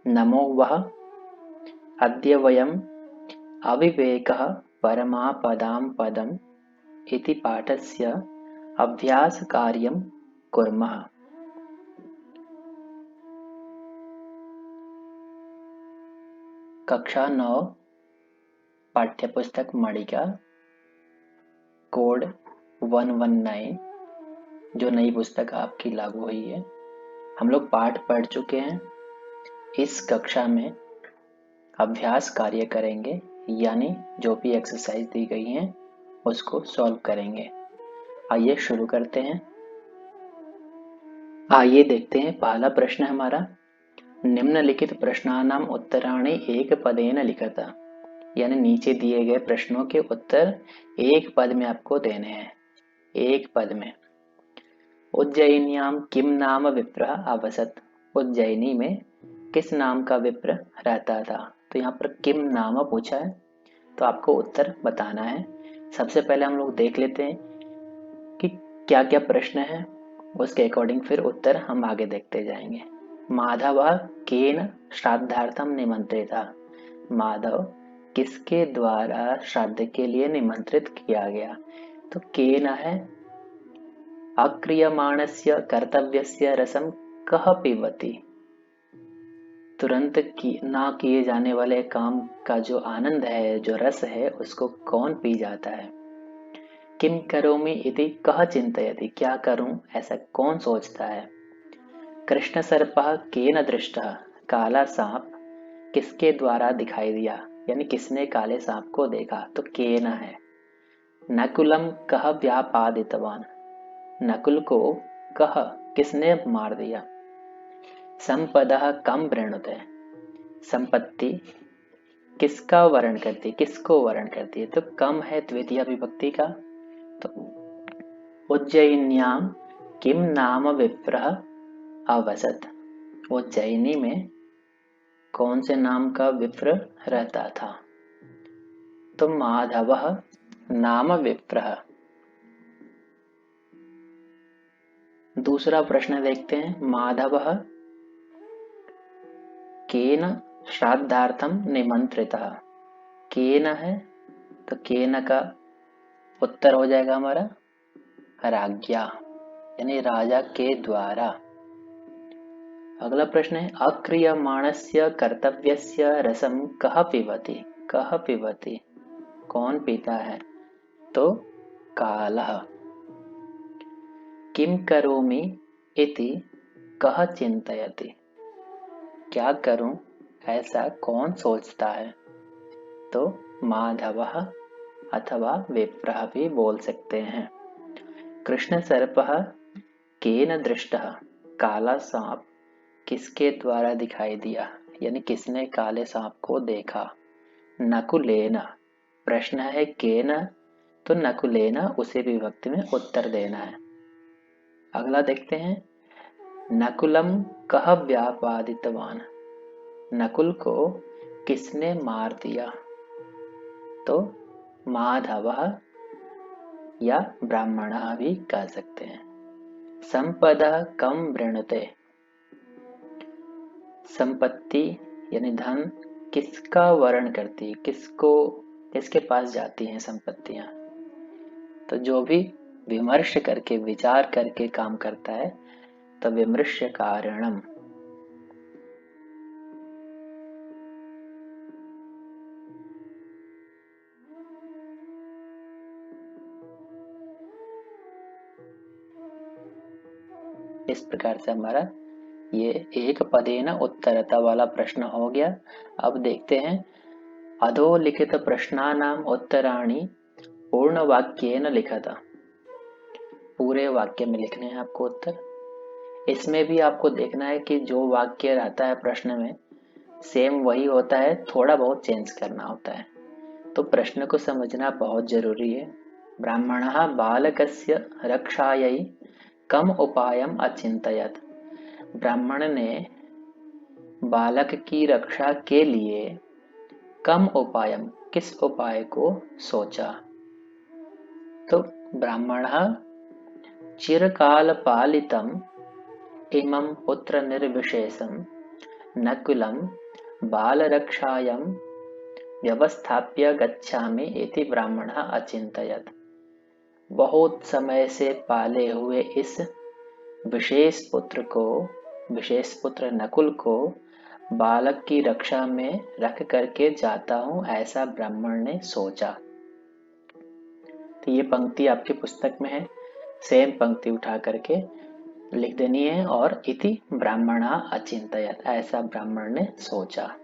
नमो वः अद्य वयम् अविवेकः परमापदां पदम् इति पाठस्य अभ्यासकार्यं कुर्मः। कक्षा 9 पाठ्यपुस्तक मणिका कोड 119 जो नई पुस्तक आपकी लागू हुई है। हम लोग पाठ पढ़ चुके हैं। इस कक्षा में अभ्यास कार्य करेंगे, यानी जो भी एक्सरसाइज दी गई हैं उसको सॉल्व करेंगे। आइए शुरू करते हैं। आइए देखते हैं, पहला प्रश्न हमारा, निम्नलिखित प्रश्नानाम उत्तराणि एक पदेन लिखता, यानी नीचे दिए गए प्रश्नों के उत्तर एक पद में आपको देने हैं। एक पद में। उज्जयिन्याम किम नाम विप्रः अवसत, उज्जयिनी में किस नाम का विप्र रहता था। तो यहाँ पर किम नाम पूछा है, तो आपको उत्तर बताना है। सबसे पहले हम लोग देख लेते हैं कि क्या क्या प्रश्न है, उसके अकॉर्डिंग फिर उत्तर हम आगे देखते जाएंगे। माधव केन श्राद्धार्थम निमंत्रित, माधव किसके द्वारा श्राद्ध के लिए निमंत्रित किया गया। तो केन है, अक्रियमाणस्य कर्तव्यस्य रसम कह पिबति, तुरंत ना किए जाने वाले काम का जो आनंद है, जो रस है, उसको कौन पी जाता है। किम करोमि इति कह चिंतयति, क्या करूं ऐसा कौन सोचता है। कृष्ण सर्पः केन दृष्टः, काला सांप किसके द्वारा दिखाई दिया, यानी किसने काले सांप को देखा। तो केन है। नकुलम कह व्यापादितवान, नकुल को कह किसने मार दिया। संपदः कम वृणुते, संपत्ति किसका वर्ण करती, किसको वर्ण करती है। तो कम है द्वितीय विभक्ति का। तो उज्जयिन्याम किम नाम विप्रः अवसत, उज्जयिनी में कौन से नाम का विप्र रहता था। तो माधवः नाम विप्रः। दूसरा प्रश्न देखते हैं, माधवः केन श्राद्धार्थम निमंत्रितः, केन है, तो केन का उत्तर हो जाएगा हमारा राज्ञा, यानी राजा के द्वारा। अगला प्रश्न है, अक्रियमाणस्य कर्तव्यस्य रसम कह पिबति, कह पिबति कौन पीता है। तो कालः। किम करोमि इति कह चिंतयति, क्या करूं ऐसा कौन सोचता है। तो माधवः अथवा विप्रः भी बोल सकते हैं। कृष्ण सर्पः केन दृष्टः, काला सांप किसके द्वारा दिखाई दिया, यानी किसने काले सांप को देखा। नकुलेन, प्रश्न है केन, तो नकुलेन उसे विभक्ति में उत्तर देना है। अगला देखते हैं, नकुलम कह व्यापादितवान, नकुल को किसने मार दिया। तो माधवः या ब्राह्मणः भी कह सकते हैं। संपदा कम वृणुते, संपत्ति यानी धन किसका वर्ण करती है, किसके पास जाती हैं संपत्तियां। तो जो भी विमर्श करके, विचार करके काम करता है, तो विमर्श कारणम। इस प्रकार से हमारा ये एक पदेन उत्तरता वाला प्रश्न हो गया। अब देखते हैं, अधोलिखित प्रश्नानाम उत्तराणि पूर्ण वाक्येन लिखता, पूरे वाक्य में लिखने हैं आपको उत्तर। इसमें भी आपको देखना है कि जो वाक्य रहता है प्रश्न में सेम वही होता है, थोड़ा बहुत चेंज करना होता है। तो प्रश्न को समझना बहुत जरूरी है। ब्राह्मणः बालकस्य रक्षायै कम उपायम अचिंतयत, ब्राह्मण ने बालक की रक्षा के लिए कम उपायम किस उपाय को सोचा। तो ब्राह्मणः चिरकाल पालितम इमं पुत्र निर्विशेषम नकुलं बालरक्षायां व्यवस्थाप्य गच्छामि इति ब्राह्मणः अचिन्तयत्। बहुत समय से पाले हुए इस विशेष पुत्र नकुल को बालक की रक्षा में रख करके जाता हूँ, ऐसा ब्राह्मण ने सोचा। तो ये पंक्ति आपकी पुस्तक में है, सेम पंक्ति उठा करके लिख देनी है और इति ब्राह्मणः अचिन्तयत्, ऐसा ब्राह्मण ने सोचा।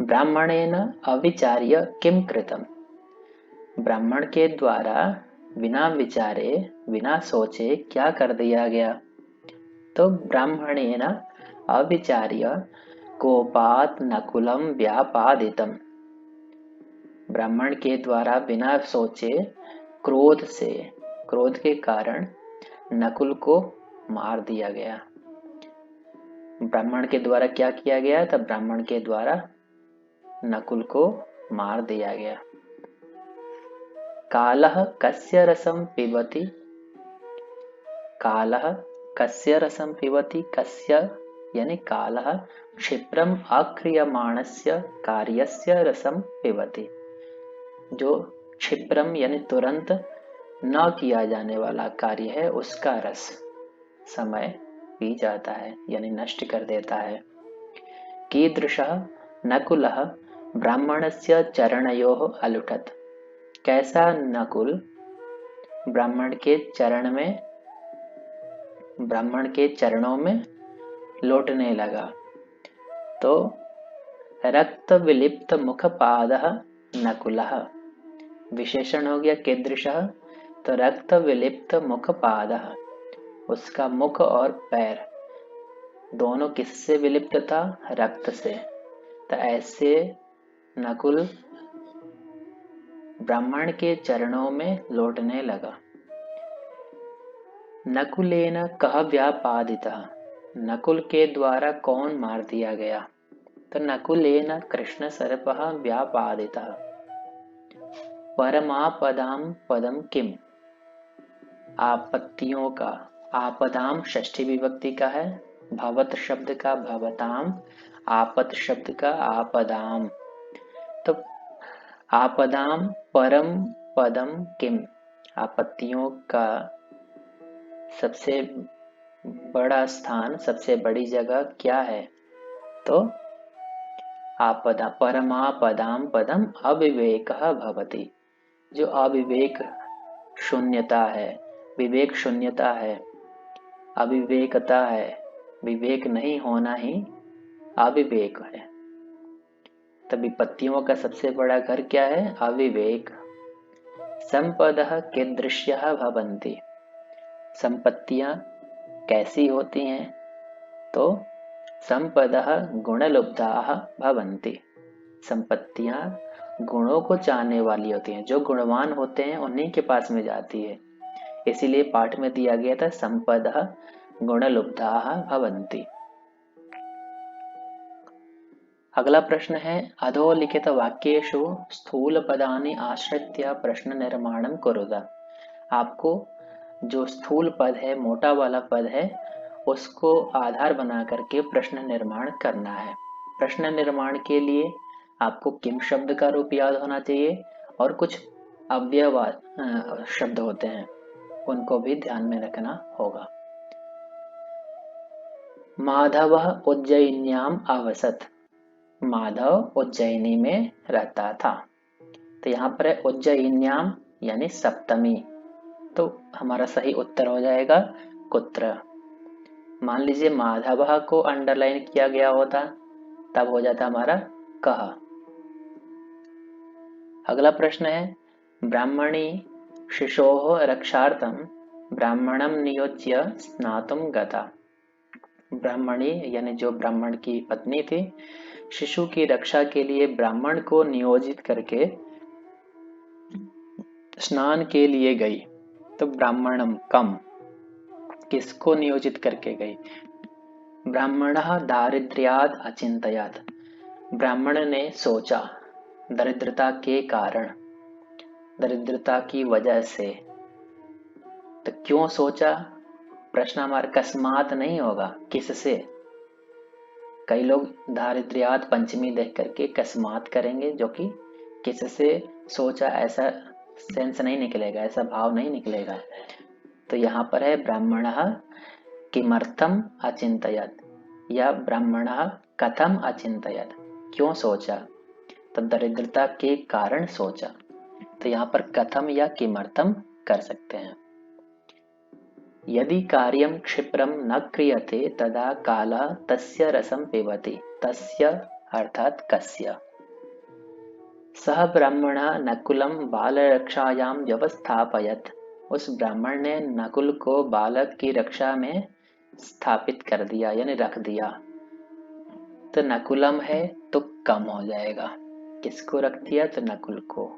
ब्राह्मणेन अविचार्य किम कृतम, ब्राह्मण के द्वारा बिना विचारे बिना सोचे क्या कर दिया गया। तो ब्राह्मणेन अविचार्य कोपात नकुलम व्यापादितम, ब्राह्मण के द्वारा बिना सोचे क्रोध के कारण नकुल को मार दिया गया। ब्राह्मण के द्वारा क्या किया गया? तब ब्राह्मण के द्वारा नकुल को मार दिया गया। कालः कस्य रसं पिबति, कालः कस्य रसं पिबति, कस्य यानी कालः क्षिप्रम अक्रियमाणस्य कार्यस्य रसं पिबति, जो क्षिप्रम यानी तुरंत न किया जाने वाला कार्य है उसका रस समय पी जाता है यानी नष्ट कर देता है। कीदृशः नकुलः ब्राह्मणस्य चरणयोः अलुठत्, कैसा नकुल ब्राह्मण के चरणों में लौटने लगा। तो रक्त विलिप्त मुख पादः नकुलः, विशेषण हो गया कीदृशः, तो रक्त विलिप्त मुख पादः, उसका मुख और पैर दोनों किससे विलिप्त था? रक्त से। तो ऐसे नकुल ब्राह्मण के चरणों में लौटने लगा। नकुलेन कः व्यापादितः, नकुल के द्वारा कौन मार दिया गया? तो नकुलेन कृष्ण सर्पः व्यापादितः। परमापदां पदम किम, आपत्तियों का, आपदाम षष्ठी विभक्ति का है, भवत शब्द का भवताम, आपत शब्द का आपदाम। तो आपदाम परम पदम किम, आपत्तियों का सबसे बड़ा स्थान, सबसे बड़ी जगह क्या है? तो आपदा परमापदाम पदम अविवेकः भवति, जो अविवेक शून्यता है, विवेक शून्यता है, अविवेकता है, विवेक नहीं होना ही अविवेक है। तब विपत्तियों का सबसे बड़ा घर क्या है? अविवेक। संपदः कीदृश्यः भवन्ति, संपत्तियां कैसी होती हैं? तो संपदः गुणलुब्धाः भवन्ति, संपत्तियां गुणों को चाहने वाली होती हैं, जो गुणवान होते हैं उन्हीं के पास में जाती है। इसीलिए पाठ में दिया गया था संपदः गुणलुब्धाः भवन्ति। अगला प्रश्न है अधोलिखित वाक्येषु स्थूल पदानि आश्रित्य प्रश्न निर्माणं कुरुत, आपको जो स्थूल पद है, मोटा वाला पद है, उसको आधार बना करके प्रश्न निर्माण करना है। प्रश्न निर्माण के लिए आपको किम शब्द का रूप याद होना चाहिए और कुछ अव्ययवाद शब्द होते हैं, उनको भी ध्यान में रखना होगा। माधवः उज्जयिन्याम अवसत, माधव उज्जैनी में रहता था। तो यहाँ पर है उज्जयिन्याम यानी सप्तमी, तो हमारा सही उत्तर हो जाएगा कुत्र। मान लीजिए माधव को अंडरलाइन किया गया होता, तब हो जाता हमारा कह। अगला प्रश्न है ब्राह्मणी शिशोः रक्षार्थं ब्राह्मणं नियोज्य स्नातुं गता, ब्राह्मणी यानी जो ब्राह्मण की पत्नी थी, शिशु की रक्षा के लिए ब्राह्मण को नियोजित करके स्नान के लिए गई। तो ब्राह्मणम कम, किसको नियोजित करके गई? ब्राह्मणः दारिद्र्याद अचिंतयात, ब्राह्मण ने सोचा, दरिद्रता के कारण, दरिद्रता की वजह से। तो क्यों सोचा? प्रश्न हमारा अकस्मात नहीं होगा, किससे? कई लोग दारिद्र्यात पंचमी देख करके कस्मात करेंगे, जो कि किससे सोचा ऐसा सेंस नहीं निकलेगा, ऐसा भाव नहीं निकलेगा। तो यहाँ पर है ब्राह्मणः किमर्थम अचिंतयत या ब्राह्मणः कथम अचिंतयत, क्यों सोचा, तो दरिद्रता के कारण सोचा। तो यहाँ पर कथम या किमर्थम कर सकते हैं। यदि कार्यं क्षिप्रं न क्रियते तदा कालः तस्य रसं पिबति, तस्य अर्थात कस्य। सह ब्राह्मणः नकुलं बालरक्षायां व्यवस्थापयत्, उस ब्राह्मण ने नकुल को बालक की रक्षा में स्थापित कर दिया यानी रख दिया। तो नकुलम है तो कम हो जाएगा, किसको रख दिया, तो नकुल को।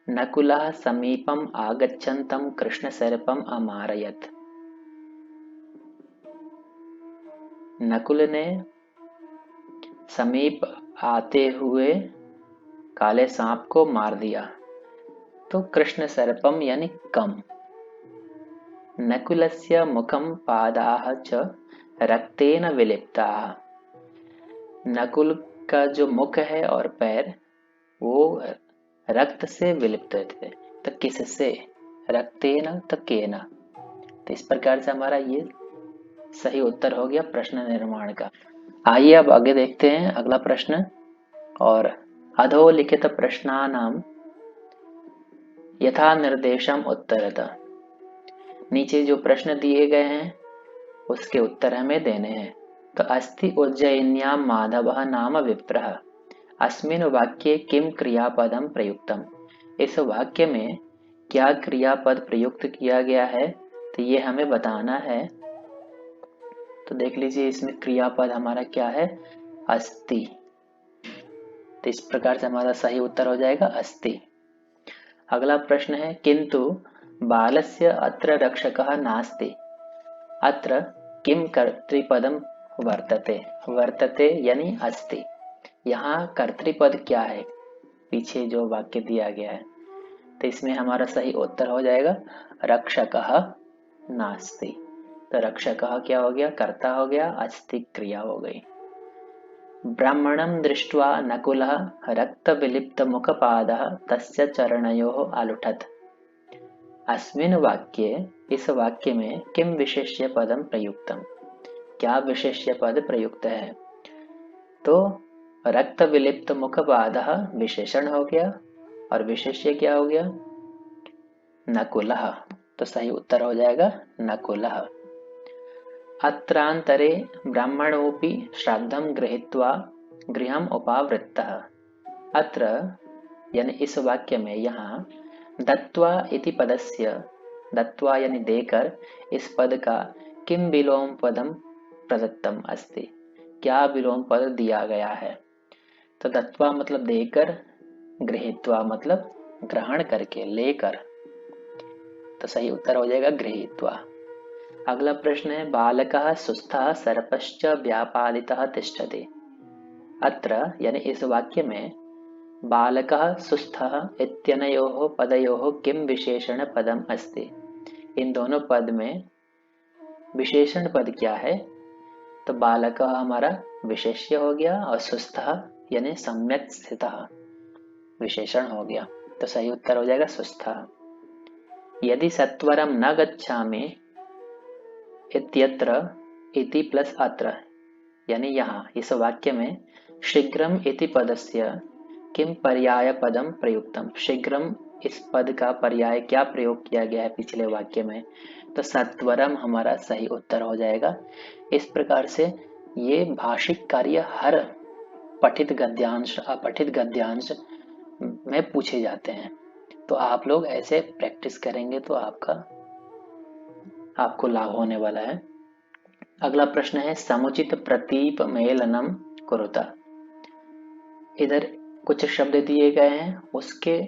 नकुलः समीपम आगच्छन्तं कृष्णसर्पम अमारयत्, नकुल ने समीप आते हुए काले सांप को मार दिया। तो कृष्ण सर्पम यानी कम। नकुलस्य मुखम पादाः च रक्तेन विलिप्ताः, नकुल का जो मुख है और पैर वो रक्त से विलिप्त थे। तो किससे, रक्तेन तो केन। तो इस प्रकार से हमारा ये सही उत्तर हो गया प्रश्न निर्माण का। आइए अब आगे देखते हैं अगला प्रश्न। और अधोलिखित प्रश्नानाम यथा निर्देशम उत्तरत, नीचे जो प्रश्न दिए गए हैं उसके उत्तर हमें देने हैं। तो अस्ति उज्जयिन्यां माधवः नाम विप्रः, अस्मिन् वाक्ये किम क्रियापदम प्रयुक्तम, इस वाक्य में क्या क्रियापद प्रयुक्त किया गया है, तो ये हमें बताना है। तो देख लीजिए इसमें क्रियापद हमारा क्या है, अस्ति। तो इस प्रकार से हमारा सही उत्तर हो जाएगा अस्ति। अगला प्रश्न है किंतु बालस्य अत्र रक्षकः नास्ति, अत्र किम कर्तृपदम वर्तते, वर्तते यानी अस्ति, यहाँ कर्तृपद क्या है, पीछे जो वाक्य दिया गया है। तो इसमें हमारा सही उत्तर हो जाएगा रक्षकः नास्ति। तो रक्षकः क्या हो गया, कर्ता हो गया, अस्ति क्रिया हो गई। ब्राह्मणं दृष्ट्वा नकुलः रक्तविलिप्तमुखपादः तस्य चरणयोः अलुठत्, अस्मिन् वाक्ये इस वाक्य में किम विशेष्य पदम प्रयुक्तम, क्या विशेष्य पद प्रयुक्त है। तो रक्त विलिप्त मुखपादः विशेषण हो गया और विशेष्य क्या हो गया, नकुलः। तो सही उत्तर हो जाएगा नकुलः। अत्रांतरे ब्राह्मणोऽपि श्राद्धं गृहीत्वा गृहम् उपावृत्तः, अत्र यानी इस वाक्य में यहाँ दत्वा इति पदस्य, दत्वा यानी देकर, इस पद का किम विलोम पदम प्रदत्तम अस्ति, क्या विलोम पद दिया गया है। तो दत्वा मतलब देकर, गृहीत्वा मतलब ग्रहण करके, लेकर। तो सही उत्तर हो जाएगा गृहीत्वा। अगला प्रश्न है बालकः सुस्थः सर्पश्च व्यापादितः तिष्ठति, अत्र यानी इस वाक्य में बालकः सुस्थः इत्यनयोः पदयोः किम विशेषण पदम अस्ति, इन दोनों पद में विशेषण पद क्या है। तो बालकः हमारा विशेष्य हो गया और सुस्थः यानी सम्यक स्थितः विशेषण हो गया। तो सही उत्तर हो जाएगा सुस्थः। यदि सत्वरम न गच्छामि इत्यत्र इति प्लस अत्र, यानी यहाँ इस वाक्य में शीघ्रम इति पदस्य किम पर्याय पदम प्रयुक्तम, शीघ्रम इस पद का पर्याय क्या प्रयोग किया गया है पिछले वाक्य में। तो सत्वरम हमारा सही उत्तर हो जाएगा। इस प्रकार से ये भाषिक कार्य हर पठित गद्यांश अपठित गद्यांश में पूछे जाते हैं। तो आप लोग ऐसे प्रैक्टिस करेंगे तो आपको लाभ होने वाला है। अगला प्रश्न है समुचित प्रतीप मेलनम कुरुता, इधर कुछ शब्द दिए गए हैं, उसके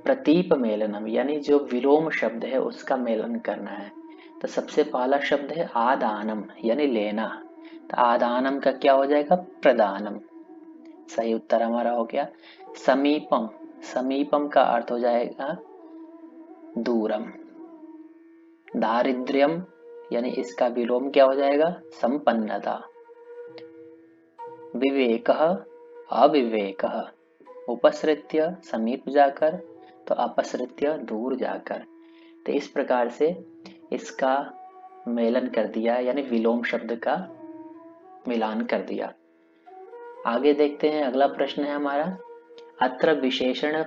प्रतीप मेलनम यानी जो विलोम शब्द है उसका मेलन करना है। तो सबसे पहला शब्द है आदानम यानी लेना, तो आदानम का क्या हो जाएगा, प्रदानम। सही उत्तर हमारा हो गया। समीपम, समीपम का अर्थ हो जाएगा दूरम। दारिद्र्यम यानी इसका विलोम क्या हो जाएगा, संपन्नता। विवेकः अविवेकः, उपसृत्य समीप जाकर तो अपसृत्य दूर जाकर। तो इस प्रकार से इसका मेलन कर दिया, यानी विलोम शब्द का मिलान कर दिया। आगे देखते हैं, अगला प्रश्न है हमारा, अत्र विशेषण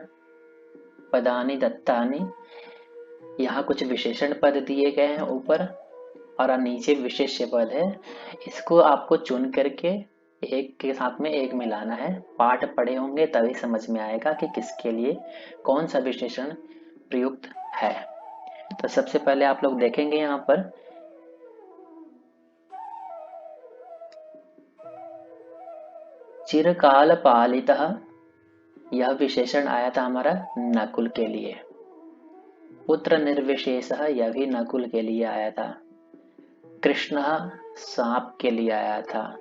पदानि दत्तानि। यहाँ कुछ विशेषण पद दिए गए हैं ऊपर और नीचे विशेष्य पद है। इसको आपको चुन करके एक के साथ में एक मिलाना है। पाठ पढ़े होंगे तभी समझ में आएगा कि किसके लिए कौन सा विशेषण प्रयुक्त है। तो सबसे पहले आप लोग देखेंगे यहाँ पर चिरकाल पालितः, यह विशेषण आया था हमारा नकुल के लिए। पुत्र निर्विशेषः, यह भी नकुल के लिए आया था। कृष्ण सांप के लिए आया था।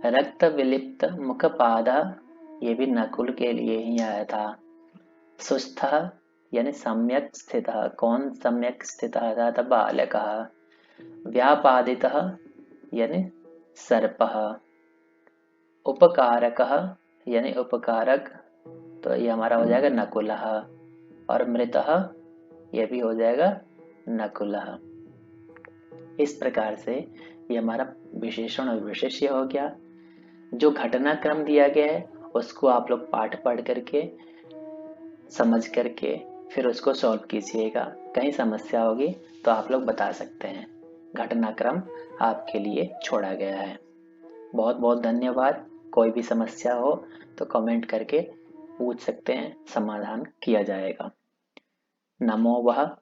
रक्त विलिप्त मुखपाद, ये भी नकुल के लिए ही आया था। सुस्थ यानी सम्यक स्थित, कौन सम्यक स्थित था? तब बालक। व्यापादित यानी सर्पः। उपकारक यानी उपकारक, तो ये हमारा हो जाएगा नकुलः। और मृतः, यह भी हो जाएगा नकुलः। इस प्रकार से ये हमारा विशेषण और विशेष्य हो गया। जो घटनाक्रम दिया गया है उसको आप लोग पाठ पढ़ करके समझ करके फिर उसको सॉल्व कीजिएगा। कहीं समस्या होगी तो आप लोग बता सकते हैं। घटनाक्रम आपके लिए छोड़ा गया है। बहुत बहुत धन्यवाद। कोई भी समस्या हो तो कमेंट करके पूछ सकते हैं, समाधान किया जाएगा। नमो वः।